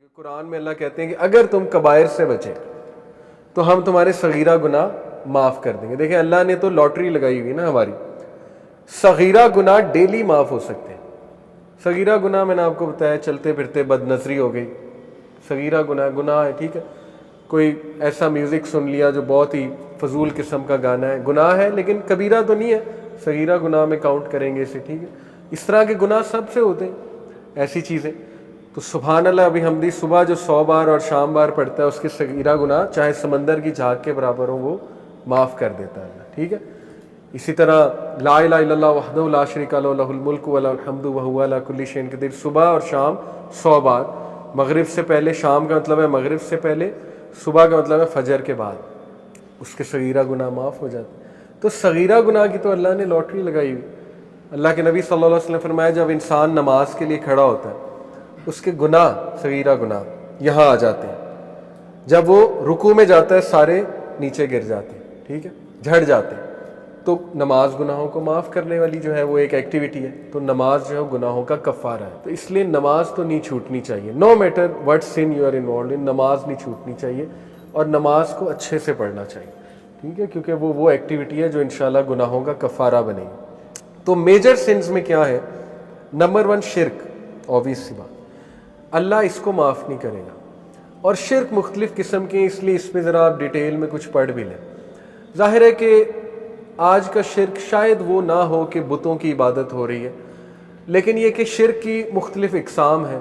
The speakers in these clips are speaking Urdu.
قرآن میں اللہ کہتے ہیں کہ اگر تم کبائر سے بچے تو ہم تمہارے صغیرہ گناہ معاف کر دیں گے. دیکھیں اللہ نے تو لاٹری لگائی ہوئی نا ہماری. صغیرہ گناہ ڈیلی معاف ہو سکتے ہیں. صغیرہ گناہ میں نے آپ کو بتایا چلتے پھرتے بد نظری ہو گئی, صغیرہ گناہ ہے, ٹھیک ہے. کوئی ایسا میوزک سن لیا جو بہت ہی فضول قسم کا گانا ہے, گناہ ہے لیکن کبیرہ تو نہیں ہے, صغیرہ گناہ میں کاؤنٹ کریں گے اسے, ٹھیک ہے. اس طرح کے گناہ سب سے ہوتے ہیں, ایسی چیزیں. تو سبحان اللہ ابھی حمدی صبح جو 100 بار اور شام بار پڑھتا ہے اس کے صغیرہ گناہ چاہے سمندر کی جھاگ کے برابر ہو وہ معاف کر دیتا ہے اللہ, ٹھیک ہے. اسی طرح لا الہ الا اللہ وحدہ لا شریک لہ لہ الملک ولہ الحمد وہو علی کل شیء قدیر, صبح اور شام 100 بار. مغرب سے پہلے, شام کا مطلب ہے مغرب سے پہلے, صبح کا مطلب ہے فجر کے بعد, اس کے صغیرہ گناہ معاف ہو جاتے ہیں. تو صغیرہ گناہ کی تو اللہ نے لاٹری لگائی ہوئی. اللہ کے نبی صلی اللہ علیہ وسلم نے فرمایا جب انسان نماز کے لیے کھڑا ہوتا ہے اس کے گناہ, صغیرہ گناہ یہاں آ جاتے ہیں. جب وہ رکوع میں جاتا ہے سارے نیچے گر جاتے ہیں, ٹھیک ہے, جھڑ جاتے ہیں. تو نماز گناہوں کو معاف کرنے والی جو ہے وہ ایک ایکٹیویٹی ہے. تو نماز جو ہے گناہوں کا کفارہ ہے. تو اس لیے نماز تو نہیں چھوٹنی چاہیے, no matter what sin you are involved in, نماز نہیں چھوٹنی چاہیے اور نماز کو اچھے سے پڑھنا چاہیے, ٹھیک ہے, کیونکہ وہ ایکٹیویٹی ہے جو انشاءاللہ گناہوں کا کفارہ بنے گی. تو میجر سنز میں کیا ہے؟ نمبر 1 شرک, obvious سی بات, اللہ اس کو معاف نہیں کرے گا. اور شرک مختلف قسم کے, اس لیے اس میں ذرا آپ ڈیٹیل میں کچھ پڑھ بھی لیں. ظاہر ہے کہ آج کا شرک شاید وہ نہ ہو کہ بتوں کی عبادت ہو رہی ہے, لیکن یہ کہ شرک کی مختلف اقسام ہیں.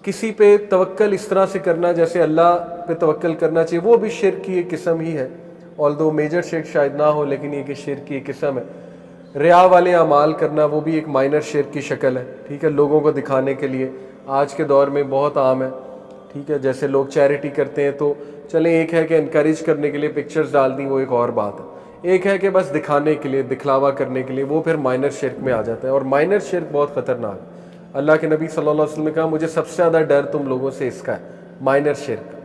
کسی پہ توکل اس طرح سے کرنا جیسے اللہ پہ توکل کرنا چاہیے, وہ بھی شرک کی ایک قسم ہی ہے. although میجر شرک شاید نہ ہو لیکن یہ کہ شرک کی ایک قسم ہے. ریا والے اعمال کرنا وہ بھی ایک مائنر شرک کی شکل ہے, ٹھیک ہے, لوگوں کو دکھانے کے لیے. آج کے دور میں بہت عام ہے, ٹھیک ہے, جیسے لوگ چیریٹی کرتے ہیں تو چلیں ایک ہے کہ انکریج کرنے کے لیے پکچرز ڈال دیں, وہ ایک اور بات ہے. ایک ہے کہ بس دکھانے کے لیے, دکھلاوا کرنے کے لیے, وہ پھر مائنر شرک میں آ جاتا ہے. اور مائنر شرک بہت خطرناک ہے. اللہ کے نبی صلی اللہ علیہ وسلم نے کہا مجھے سب سے زیادہ ڈر تم لوگوں سے اس کا ہے, مائنر شرک,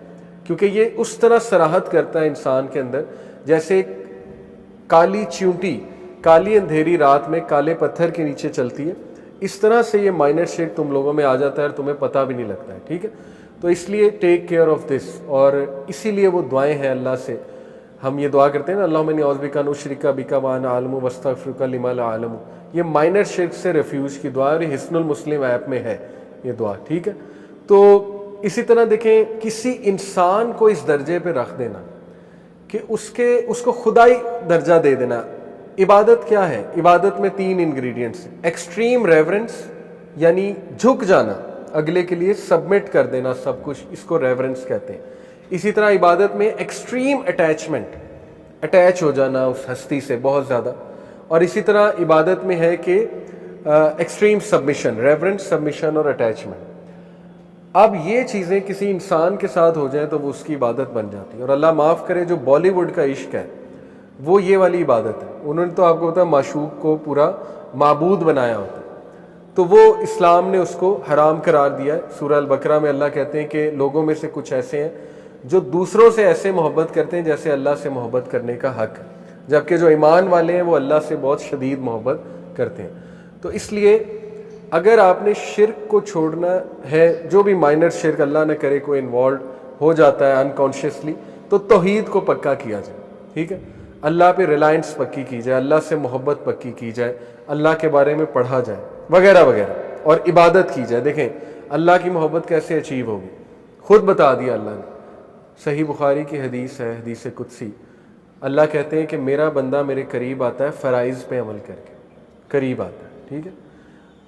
کیونکہ یہ اس طرح صراحت کرتا ہے انسان کے اندر جیسے کالی چیونٹی کالی اندھیری رات میں کالے پتھر کے نیچے چلتی ہے, اس طرح سے یہ مائنر شرک تم لوگوں میں آ جاتا ہے اور تمہیں پتہ بھی نہیں لگتا ہے, ٹھیک ہے. تو اس لیے ٹیک کیئر آف دس, اور اسی لیے وہ دعائیں ہیں اللہ سے. ہم یہ دعا کرتے ہیں نا, اللہم انی اعوذ بک ان اشرک بک وانا اعلم واستغفرک لما لا اعلم. یہ مائنر شرک سے ریفیوج کی دعا, اور یہ حصن المسلم ایپ میں ہے یہ دعا, ٹھیک ہے. تو اسی طرح دیکھیں کسی انسان کو اس درجے پہ رکھ دینا کہ اس کو خدائی درجہ دے دینا. عبادت کیا ہے؟ عبادت میں 3 انگریڈینٹس ہیں. ایکسٹریم ریورنس یعنی جھک جانا, اگلے کے لیے سبمٹ کر دینا سب کچھ, اس کو ریورنس کہتے ہیں. اسی طرح عبادت میں ایکسٹریم اٹیچمنٹ, اٹیچ ہو جانا اس ہستی سے بہت زیادہ. اور اسی طرح عبادت میں ہے کہ ایکسٹریم سبمیشن, ریورنس, سبمیشن اور اٹیچمنٹ. اب یہ چیزیں کسی انسان کے ساتھ ہو جائیں تو وہ اس کی عبادت بن جاتی ہے. اور اللہ معاف کرے جو بالی ووڈ کا عشق ہے وہ یہ والی عبادت ہے. انہوں نے تو آپ کو پتا معشوق کو پورا معبود بنایا ہوتا ہے, تو وہ اسلام نے اس کو حرام قرار دیا ہے. سورہ البقرہ میں اللہ کہتے ہیں کہ لوگوں میں سے کچھ ایسے ہیں جو دوسروں سے ایسے محبت کرتے ہیں جیسے اللہ سے محبت کرنے کا حق ہے, جبکہ جو ایمان والے ہیں وہ اللہ سے بہت شدید محبت کرتے ہیں. تو اس لیے اگر آپ نے شرک کو چھوڑنا ہے, جو بھی مائنر شرک اللہ نہ کرے کوئی انوالوڈ ہو جاتا ہے انکانشیسلی, تو توحید کو پکا کیا جائے, ٹھیک ہے, اللہ پہ ریلائنس پکی کی جائے, اللہ سے محبت پکی کی جائے, اللہ کے بارے میں پڑھا جائے وغیرہ وغیرہ, اور عبادت کی جائے. دیکھیں اللہ کی محبت کیسے اچیو ہوگی, خود بتا دیا اللہ نے. صحیح بخاری کی حدیث ہے, حدیث قدسی. اللہ کہتے ہیں کہ میرا بندہ میرے قریب آتا ہے فرائض پہ عمل کر کے, قریب آتا ہے, ٹھیک ہے,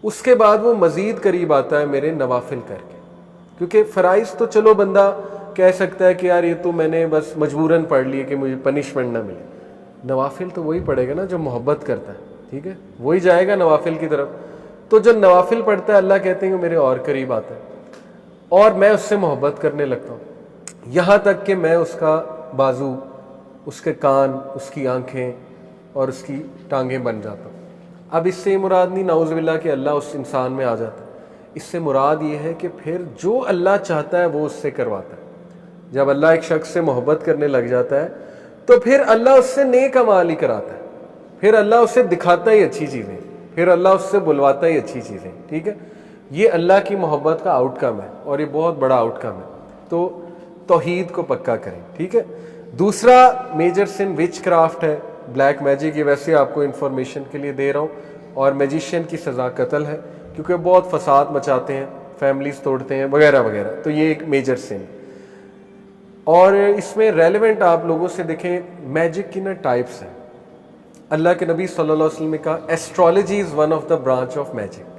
اس کے بعد وہ مزید قریب آتا ہے میرے نوافل کر کے. کیونکہ فرائض تو چلو بندہ کہہ سکتا ہے کہ یار یہ تو میں نے بس مجبوراً پڑھ لی کہ مجھے پنشمنٹ نہ ملے. نوافل تو وہی پڑھے گا نا جو محبت کرتا ہے, ٹھیک ہے, وہی جائے گا نوافل کی طرف. تو جو نوافل پڑھتا ہے اللہ کہتے ہیں کہ میرے اور قریب آتا ہے اور میں اس سے محبت کرنے لگتا ہوں, یہاں تک کہ میں اس کا بازو, اس کے کان, اس کی آنکھیں اور اس کی ٹانگیں بن جاتا ہوں. اب اس سے مراد نہیں نعوذ باللہ کہ اللہ اس انسان میں آ جاتا ہے, اس سے مراد یہ ہے کہ پھر جو اللہ چاہتا ہے وہ اس سے کرواتا ہے. جب اللہ ایک شخص سے محبت کرنے لگ جاتا ہے تو پھر اللہ اس سے نیک اعمال ہی کراتا ہے, پھر اللہ اسے دکھاتا ہی اچھی چیزیں, پھر اللہ اس سے بلواتا ہی اچھی چیزیں, ٹھیک ہے. یہ اللہ کی محبت کا آؤٹ کم ہے اور یہ بہت بڑا آؤٹ کم ہے. تو توحید کو پکا کریں, ٹھیک ہے. دوسرا میجر سن وچ کرافٹ ہے, بلیک میجک. یہ ویسے آپ کو انفارمیشن کے لیے دے رہا ہوں. اور میجیشین کی سزا قتل ہے کیونکہ بہت فساد مچاتے ہیں, فیملیز توڑتے ہیں وغیرہ وغیرہ. تو یہ ایک میجر سن. اور اس میں ریلیونٹ آپ لوگوں سے دیکھیں, میجک کی نا ٹائپس ہیں. اللہ کے نبی صلی اللہ علیہ وسلم نے کہا astrology is one of the branch of magic.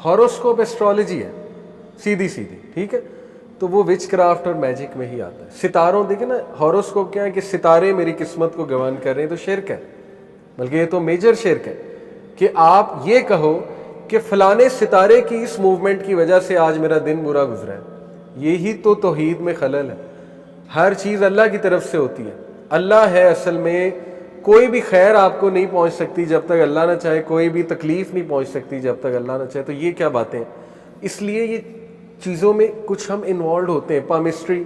Horoscope astrology ہے سیدھی سیدھی, ٹھیک ہے. تو وہ وچ کرافٹ اور میجک میں ہی آتا ہے. ستاروں دیکھیں نا, ہاروسکوپ کیا ہے کہ ستارے میری قسمت کو گواہان کر رہے ہیں, تو شرک ہے, بلکہ یہ تو میجر شرک ہے کہ آپ یہ کہو کہ فلانے ستارے کی اس موومنٹ کی وجہ سے آج میرا دن برا گزرا ہے. یہی تو توحید میں خلل ہے. ہر چیز اللہ کی طرف سے ہوتی ہے. اللہ ہے اصل میں. کوئی بھی خیر آپ کو نہیں پہنچ سکتی جب تک اللہ نہ چاہے, کوئی بھی تکلیف نہیں پہنچ سکتی جب تک اللہ نہ چاہے. تو یہ کیا باتیں ہیں. اس لیے یہ چیزوں میں کچھ ہم انوالوڈ ہوتے ہیں. پامسٹری,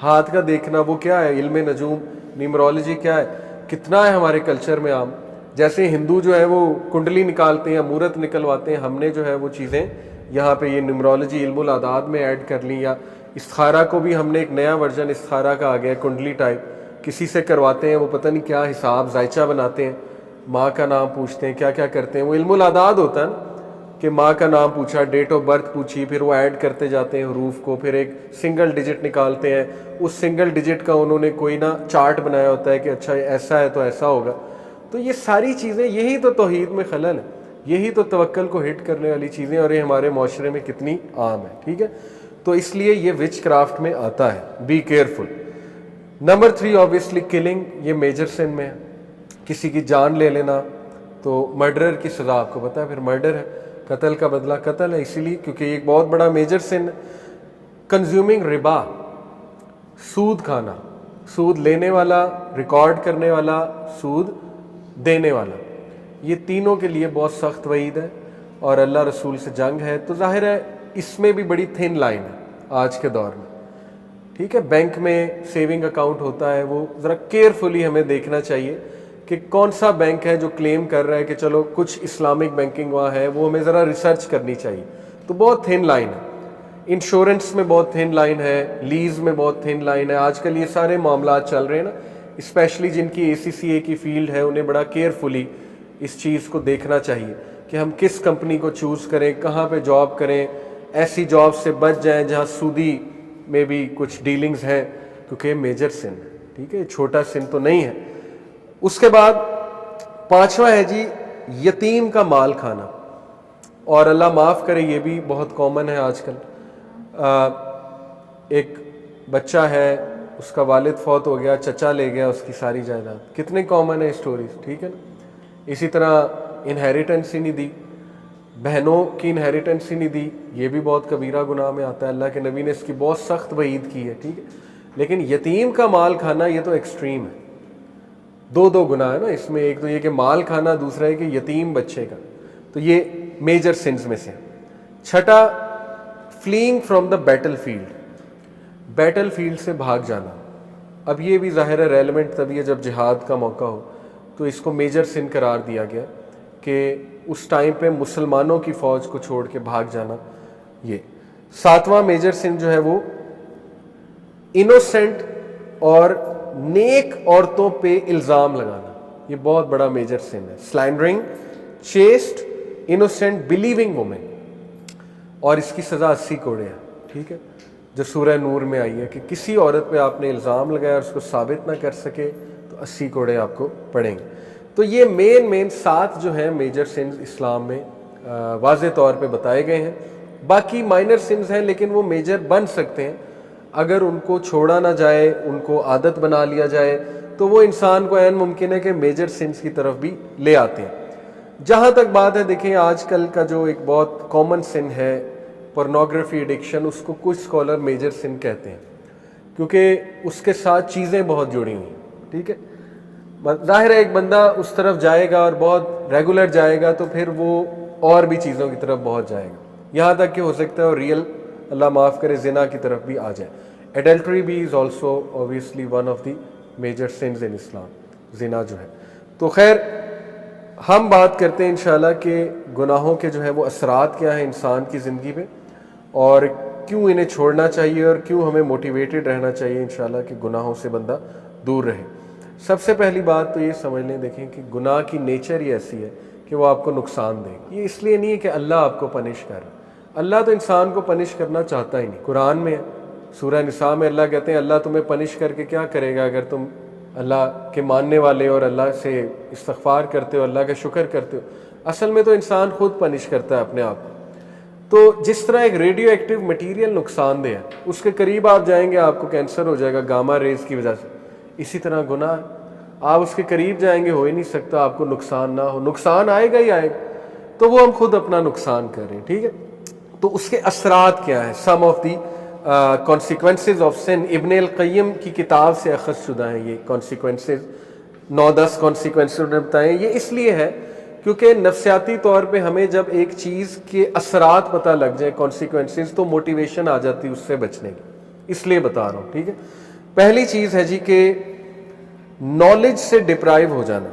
ہاتھ کا دیکھنا, وہ کیا ہے, علم نجوم, نیمرولوجی کیا ہے, کتنا ہے ہمارے کلچر میں عام. جیسے ہندو جو ہے وہ کنڈلی نکالتے ہیں, مورت نکلواتے ہیں, ہم نے جو ہے وہ چیزیں یہاں پہ یہ نیمرولوجی علم الاعداد میں ایڈ کر لی. یا استخارہ کو بھی ہم نے ایک نیا ورژن استخارہ کا آ گیا, کنڈلی ٹائپ, کسی سے کرواتے ہیں, وہ پتہ نہیں کیا حساب ذائچہ بناتے ہیں, ماں کا نام پوچھتے ہیں, کیا کیا کرتے ہیں. وہ علم الاعداد ہوتا ہے نا کہ ماں کا نام پوچھا, ڈیٹ آف برتھ پوچھی, پھر وہ ایڈ کرتے جاتے ہیں حروف کو, پھر ایک سنگل ڈیجٹ نکالتے ہیں. اس سنگل ڈیجٹ کا انہوں نے کوئی نہ چارٹ بنایا ہوتا ہے کہ اچھا ایسا ہے تو ایسا ہوگا. تو یہ ساری چیزیں, یہی تو توحید میں خلل ہے, یہی تو توکل کو ہٹ کرنے والی چیزیں, اور یہ ہمارے معاشرے میں کتنی عام ہے, ٹھیک ہے. تو اس لیے یہ وچ کرافٹ میں آتا ہے, be careful. Number 3 obviously killing, یہ میجر سن میں ہے. کسی کی جان لے لینا, تو مرڈرر کی سزا آپ کو پتہ ہے, پھر مرڈر ہے, قتل کا بدلہ قتل ہے, اسی لیے کیونکہ یہ ایک بہت بڑا میجر سن ہے. کنزیومنگ ربا, سود کھانا, سود لینے والا, ریکارڈ کرنے والا, سود دینے والا, یہ تینوں کے لیے بہت سخت وعید ہے اور اللہ رسول سے جنگ ہے. تو ظاہر ہے اس میں بھی بڑی تھن لائن ہے آج کے دور میں, ٹھیک ہے. بینک میں سیونگ اکاؤنٹ ہوتا ہے, وہ ذرا کیئرفلی ہمیں دیکھنا چاہیے کہ کون سا بینک ہے جو کلیم کر رہا ہے کہ چلو کچھ اسلامک بینکنگ وہاں ہے, وہ ہمیں ذرا ریسرچ کرنی چاہیے. تو بہت تھن لائن ہے. انشورنس میں بہت تھن لائن ہے, لیز میں بہت تھن لائن ہے. آج کل یہ سارے معاملات چل رہے ہیں نا, اسپیشلی جن کی اے سی سی اے کی فیلڈ ہے, انہیں بڑا کیئرفلی اس چیز کو دیکھنا چاہیے کہ ہم کس کمپنی کو چوز کریں, کہاں پہ جاب کریں, ایسی جاب سے بچ جائیں جہاں سودی میں بھی کچھ ڈیلنگز ہیں, کیونکہ یہ میجر سن ہے, ٹھیک ہے, چھوٹا سن تو نہیں ہے. اس کے بعد 5واں ہے جی یتیم کا مال کھانا, اور اللہ معاف کرے یہ بھی بہت کامن ہے آج کل. ایک بچہ ہے, اس کا والد فوت ہو گیا, چچا لے گیا اس کی ساری جائیداد. کتنے کامن ہے اسٹوریز, ٹھیک ہے نا. اسی طرح انہیریٹنس ہی نہیں دی, بہنوں کی انہیریٹنس ہی نہیں دی, یہ بھی بہت کبیرہ گناہ میں آتا ہے. اللہ کے نبی نے اس کی بہت سخت وعید کی ہے, ٹھیک ہے. لیکن یتیم کا مال کھانا یہ تو ایکسٹریم ہے, دو گناہ ہے نا اس میں. ایک تو یہ کہ مال کھانا, دوسرا ہے کہ یتیم بچے کا. تو یہ میجر سنز میں سے. 6, fleeing from the battlefield, battlefield سے بھاگ جانا. اب یہ بھی ظاہر ہے ریلیونٹ تبھی ہے جب جہاد کا موقع ہو, تو اس کو میجر سن قرار دیا گیا کہ اس ٹائم پہ مسلمانوں کی فوج کو چھوڑ کے بھاگ جانا. یہ 7واں میجر سن جو ہے وہ انوسینٹ اور نیک عورتوں پہ الزام لگانا, یہ بہت بڑا میجر سن ہے. Slandering chaste innocent believing women, اور اس کی سزا 80 کوڑے ہے, ٹھیک ہے, جو سورہ نور میں آئی ہے کہ کسی عورت پہ آپ نے الزام لگایا اور اس کو ثابت نہ کر سکے تو 80 کوڑے آپ کو پڑیں گے. تو یہ مین 7 جو ہیں میجر سنز اسلام میں واضح طور پہ بتائے گئے ہیں. باقی مائنر سنز ہیں لیکن وہ میجر بن سکتے ہیں اگر ان کو چھوڑا نہ جائے, ان کو عادت بنا لیا جائے, تو وہ انسان کو عین ممکن ہے کہ میجر سنز کی طرف بھی لے آتے ہیں. جہاں تک بات ہے, دیکھیں آج کل کا جو ایک بہت کامن سن ہے پورنوگرافی ایڈکشن, اس کو کچھ اسکالر میجر سن کہتے ہیں کیونکہ اس کے ساتھ چیزیں بہت جڑی ہوئی ہیں, ٹھیک ہے. ظاہر ہے ایک بندہ اس طرف جائے گا اور بہت ریگولر جائے گا تو پھر وہ اور بھی چیزوں کی طرف بہت جائے گا, یہاں تک کہ ہو سکتا ہے اور ریئل, اللہ معاف کرے, زنا کی طرف بھی آ جائے. ایڈلٹری بھی is also obviously one of the major sins in Islam, زنا جو ہے. تو خیر ہم بات کرتے ہیں انشاءاللہ کہ گناہوں کے جو ہے وہ اثرات کیا ہیں انسان کی زندگی میں، اور کیوں انہیں چھوڑنا چاہیے، اور کیوں ہمیں موٹیویٹڈ رہنا چاہیے انشاءاللہ کہ گناہوں سے بندہ دور رہے۔ سب سے پہلی بات تو یہ سمجھ لیں، دیکھیں کہ گناہ کی نیچر ہی ایسی ہے کہ وہ آپ کو نقصان دے گی۔ یہ اس لیے نہیں ہے کہ اللہ آپ کو پنش کر رہا ہے، اللہ تو انسان کو پنش کرنا چاہتا ہی نہیں۔ قرآن میں ہے، سورہ نساء میں اللہ کہتے ہیں اللہ تمہیں پنش کر کے کیا کرے گا اگر تم اللہ کے ماننے والے اور اللہ سے استغفار کرتے ہو، اللہ کا شکر کرتے ہو۔ اصل میں تو انسان خود پنش کرتا ہے اپنے آپ کو۔ تو جس طرح ایک ریڈیو ایکٹیو مٹیریل نقصان دہ ہے، اس کے قریب آپ جائیں گے آپ کو کینسر ہو جائے گا گاما ریز کی وجہ سے، اسی طرح گناہ ہے، آپ اس کے قریب جائیں گے ہو ہی نہیں سکتا آپ کو نقصان نہ ہو، نقصان آئے گا ہی آئے گا، تو وہ ہم خود اپنا نقصان کر رہے ہیں، ٹھیک ہے۔ تو اس کے اثرات کیا ہیں، سم of the consequences of sun, ابن القیم کی کتاب سے اخذ شدہ ہیں یہ کانسیکوینسز، 9-10 کانسیکوینسز انہوں نے بتائے۔ یہ اس لیے ہے کیونکہ نفسیاتی طور پہ ہمیں جب ایک چیز کے اثرات پتہ لگ جائے، کانسیکوینسز، تو موٹیویشن آ جاتی ہے اس سے بچنے کی، اس لیے بتا رہا ہوں، ٹھیک ہے۔ پہلی چیز ہے جی کہ نالج سے ڈپرائیو ہو جانا،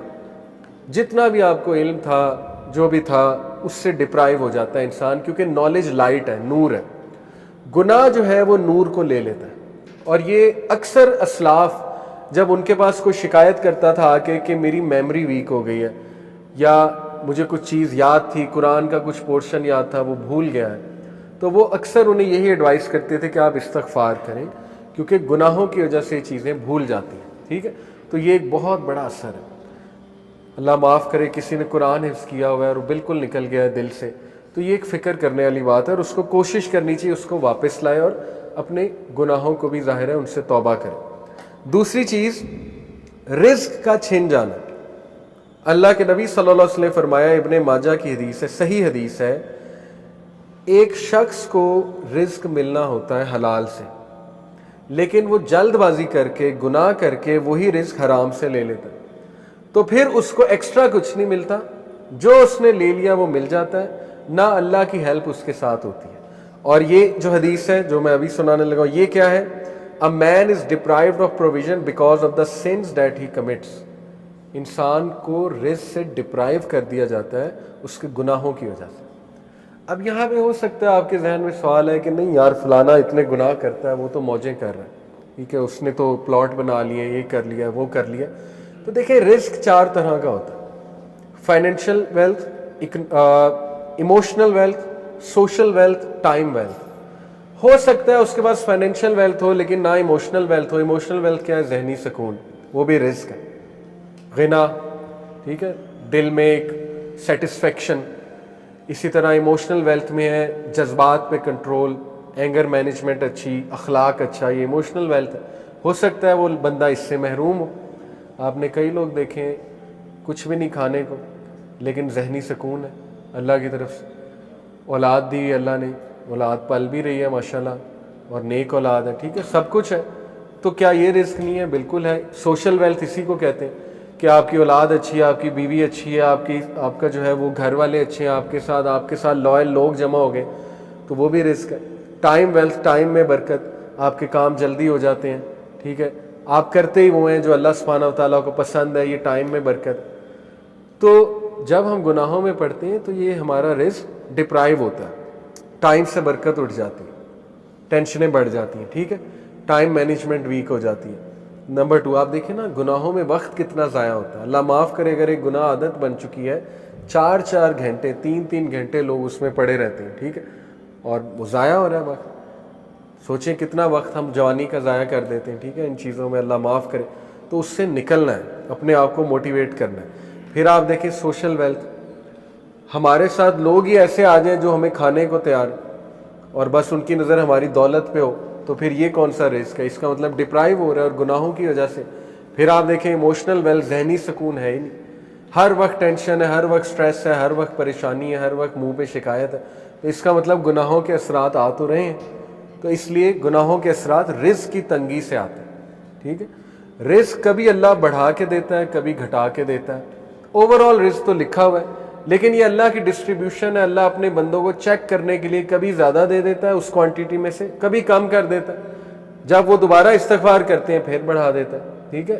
جتنا بھی آپ کو علم تھا جو بھی تھا اس سے ڈپرائیو ہو جاتا ہے انسان، کیونکہ نالج لائٹ ہے، نور ہے، گناہ جو ہے وہ نور کو لے لیتا ہے۔ اور یہ اکثر اسلاف جب ان کے پاس کوئی شکایت کرتا تھا آ کے کہ میری میموری ویک ہو گئی ہے، یا مجھے کچھ چیز یاد تھی، قرآن کا کچھ پورشن یاد تھا وہ بھول گیا ہے، تو وہ اکثر انہیں یہی ایڈوائس کرتے تھے کہ آپ استغفار کریں، کیونکہ گناہوں کی وجہ سے یہ چیزیں بھول جاتی ہیں، ٹھیک ہے۔ تو یہ ایک بہت بڑا اثر ہے، اللہ معاف کرے کسی نے قرآن حفظ کیا ہوا ہے اور وہ بالکل نکل گیا ہے دل سے، تو یہ ایک فکر کرنے والی بات ہے، اور اس کو کوشش کرنی چاہیے اس کو واپس لائے اور اپنے گناہوں کو بھی ظاہر ہے ان سے توبہ کرے۔ دوسری چیز، رزق کا چھن جانا۔ اللہ کے نبی صلی اللہ علیہ وسلم نے فرمایا، ابن ماجہ کی حدیث ہے، صحیح حدیث ہے، ایک شخص کو رزق ملنا ہوتا ہے حلال سے، لیکن وہ جلد بازی کر کے گناہ کر کے وہی رزق حرام سے لے لیتا ہے، تو پھر اس کو ایکسٹرا کچھ نہیں ملتا، جو اس نے لے لیا وہ مل جاتا ہے، نہ اللہ کی ہیلپ اس کے ساتھ ہوتی ہے۔ اور یہ جو حدیث ہے جو میں ابھی سنانے لگا ہوں، یہ کیا ہے؟ A man is deprived of provision because of the sins that he commits۔ انسان کو رزق سے ڈپرائیو کر دیا جاتا ہے اس کے گناہوں کی وجہ سے۔ اب یہاں پہ ہو سکتا ہے آپ کے ذہن میں سوال ہے کہ نہیں یار فلانا اتنے گناہ کرتا ہے، وہ تو موجیں کر رہا ہے، ٹھیک ہے، اس نے تو پلاٹ بنا لیے، یہ کر لیا وہ کر لیا۔ تو دیکھیں رزق 4 طرح کا ہوتا ہے، financial wealth, emotional wealth, social wealth, time wealth. ہو سکتا ہے اس کے پاس فائنینشیل ویلتھ ہو لیکن نہ ایموشنل ویلتھ ہو۔ ایموشنل ویلتھ کیا ہے؟ ذہنی سکون، وہ بھی رزق ہے، غنا، ٹھیک ہے، دل میں ایک سیٹسفیکشن۔ اسی طرح ایموشنل ویلتھ میں ہے جذبات پہ کنٹرول، اینگر مینجمنٹ اچھی، اخلاق اچھا، یہ ایموشنل ویلتھ ہے۔ ہو سکتا ہے وہ بندہ اس سے محروم ہو۔ آپ نے کئی لوگ دیکھے ہیں کچھ بھی نہیں کھانے کو لیکن ذہنی سکون ہے اللہ کی طرف سے، اولاد دی اللہ نے، اولاد پل بھی رہی ہے ماشاءاللہ، اور نیک اولاد ہے، ٹھیک ہے، سب کچھ ہے، تو کیا یہ رزق نہیں ہے؟ بالکل ہے۔ سوشل ویلتھ اسی کو کہتے ہیں کہ آپ کی اولاد اچھی ہے، آپ کی بیوی اچھی ہے، آپ کا جو ہے وہ گھر والے اچھے ہیں، آپ کے ساتھ لائل لوگ جمع ہو گئے، تو وہ بھی رزق ہے۔ ٹائم ویلتھ، ٹائم میں برکت، آپ کے کام جلدی ہو جاتے ہیں، ٹھیک ہے، آپ کرتے ہی وہ ہیں جو اللہ سبحانہ و تعالیٰ کو پسند ہے، یہ ٹائم میں برکت۔ تو جب ہم گناہوں میں پڑتے ہیں تو یہ ہمارا رزق ڈپرائیو ہوتا ہے، ٹائم سے برکت اٹھ جاتی ہے، ٹینشنیں بڑھ جاتی ہیں، ٹھیک ہے، ٹائم مینجمنٹ ویک ہو جاتی ہے۔ نمبر 2، آپ دیکھیں نا گناہوں میں وقت کتنا ضائع ہوتا ہے۔ اللہ معاف کرے اگر ایک گناہ عادت بن چکی ہے، 4 گھنٹے 3 گھنٹے لوگ اس میں پڑے رہتے ہیں، ٹھیک ہے، اور وہ ضائع ہو رہا ہے وقت۔ سوچیں کتنا وقت ہم جوانی کا ضائع کر دیتے ہیں، ٹھیک ہے، ان چیزوں میں، اللہ معاف کرے۔ تو اس سے نکلنا ہے، اپنے آپ کو موٹیویٹ کرنا ہے۔ پھر آپ دیکھیں سوشل ویلتھ، ہمارے ساتھ لوگ ہی ایسے آ جائیں جو ہمیں کھانے کو تیار، اور بس ان کی نظر ہماری دولت پہ ہو، تو پھر یہ کون سا رزق ہے؟ اس کا مطلب ڈپرائیو ہو رہا ہے اور گناہوں کی وجہ سے۔ پھر آپ دیکھیں ایموشنل ویلتھ، ذہنی سکون ہے ہی نہیں، ہر وقت ٹینشن ہے، ہر وقت سٹریس ہے، ہر وقت پریشانی ہے، ہر وقت منہ پہ شکایت ہے، تو اس کا مطلب گناہوں کے اثرات آ تو رہے ہیں۔ تو اس لیے گناہوں کے اثرات رزق کی تنگی سے آتے ہیں، ٹھیک ہے۔ رزق کبھی اللہ بڑھا کے دیتا ہے، کبھی گھٹا کے دیتا ہے، اوور آل رزق تو لکھا ہوا ہے، لیکن یہ اللہ کی ڈسٹریبیوشن ہے۔ اللہ اپنے بندوں کو چیک کرنے کے لیے کبھی زیادہ دے دیتا ہے اس کوانٹٹی میں سے، کبھی کم کر دیتا ہے، جب وہ دوبارہ استغفار کرتے ہیں پھر بڑھا دیتا ہے، ٹھیک ہے۔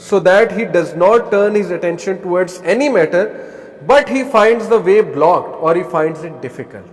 so that he does not turn his attention towards any matter, but he finds the way blocked or he finds it difficult.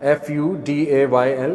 FUDAYL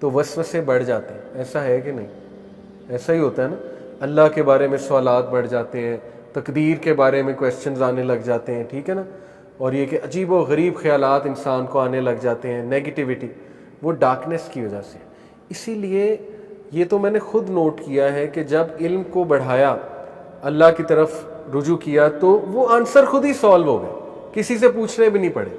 تو وسوسے بڑھ جاتے ہیں. ایسا ہے کہ نہیں؟ ایسا ہی ہوتا ہے نا. اللہ کے بارے میں سوالات بڑھ جاتے ہیں, تقدیر کے بارے میں کویسچنز آنے لگ جاتے ہیں, ٹھیک ہے نا. اور یہ کہ عجیب و غریب خیالات انسان کو آنے لگ جاتے ہیں, نیگیٹیوٹی, وہ ڈارکنیس کی وجہ سے. اسی لیے یہ تو میں نے خود نوٹ کیا ہے کہ جب علم کو بڑھایا, اللہ کی طرف رجوع کیا, تو وہ آنسر خود ہی سالو ہو گئے, کسی سے پوچھنے بھی نہیں پڑے.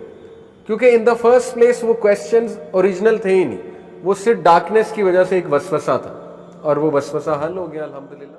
کیونکہ ان دا فرسٹ پلیس وہ کویسچنز اوریجنل تھے ہی نہیں, وہ صرف ڈارکنیس کی وجہ سے ایک وسوسہ تھا, اور وہ وسوسہ حل ہو گیا الحمدللہ.